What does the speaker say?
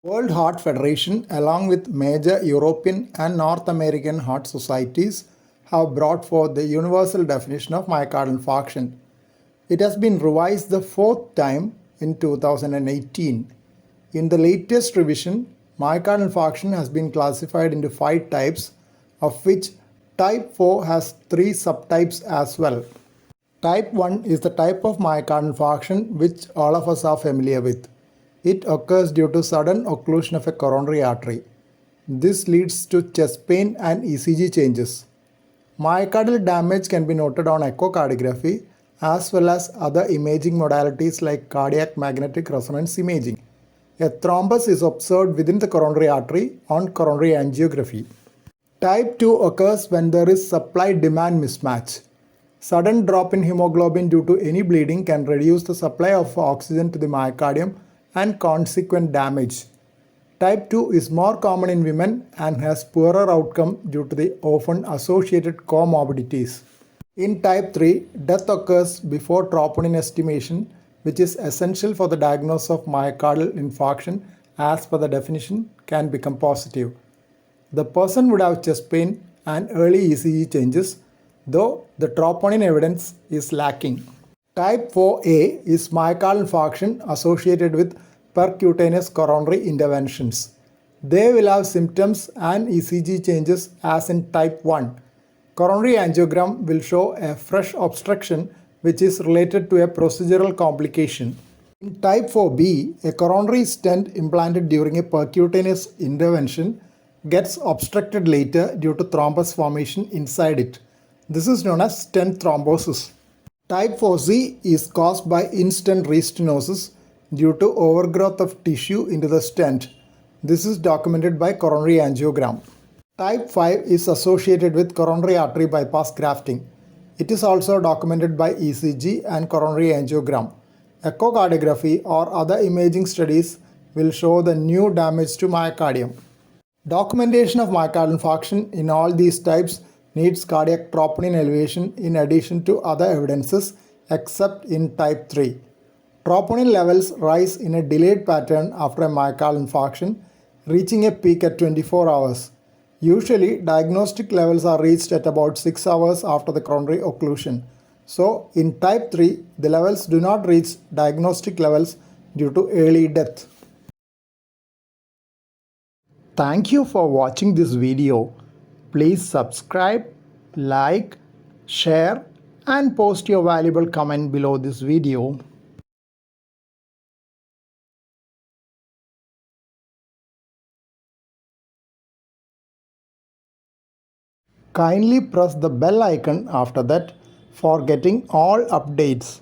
World Heart Federation, along with major European and North American heart societies, have brought forth the universal definition of myocardial infarction. It has been revised the fourth time in 2018. In the latest revision, myocardial infarction has been classified into 5 types, of which type 4 has 3 subtypes as well. Type 1 is the type of myocardial infarction which all of us are familiar with. It occurs due to sudden occlusion of a coronary artery. This leads to chest pain and ECG changes. Myocardial damage can be noted on echocardiography as well as other imaging modalities like cardiac magnetic resonance imaging. A thrombus is observed within the coronary artery on coronary angiography. Type 2 occurs when there is supply-demand mismatch. Sudden drop in hemoglobin due to any bleeding can reduce the supply of oxygen to the myocardium and consequent damage. Type 2 is more common in women and has poorer outcome due to the often associated comorbidities. In type 3, death occurs before troponin estimation, which is essential for the diagnosis of myocardial infarction as per the definition can become positive. The person would have chest pain and early ECG changes, though the troponin evidence is lacking. Type 4A is myocardial infarction associated with percutaneous coronary interventions. They will have symptoms and ECG changes as in type 1. Coronary angiogram will show a fresh obstruction which is related to a procedural complication. In type 4B, a coronary stent implanted during a percutaneous intervention gets obstructed later due to thrombus formation inside it. This is known as stent thrombosis. Type 4C is caused by in-stent restenosis due to overgrowth of tissue into the stent. This is documented by coronary angiogram. Type 5 is associated with coronary artery bypass grafting. It is also documented by ECG and coronary angiogram. Echocardiography or other imaging studies will show the new damage to myocardium. Documentation of myocardial infarction in all these types needs cardiac troponin elevation in addition to other evidences except in type 3. Troponin levels rise in a delayed pattern after a myocardial infarction, reaching a peak at 24 hours. Usually, diagnostic levels are reached at about 6 hours after the coronary occlusion. So, in type 3, the levels do not reach diagnostic levels due to early death. Thank you for watching this video. Please subscribe, like, share, and post your valuable comment below this video. Kindly press the bell icon after that for getting all updates.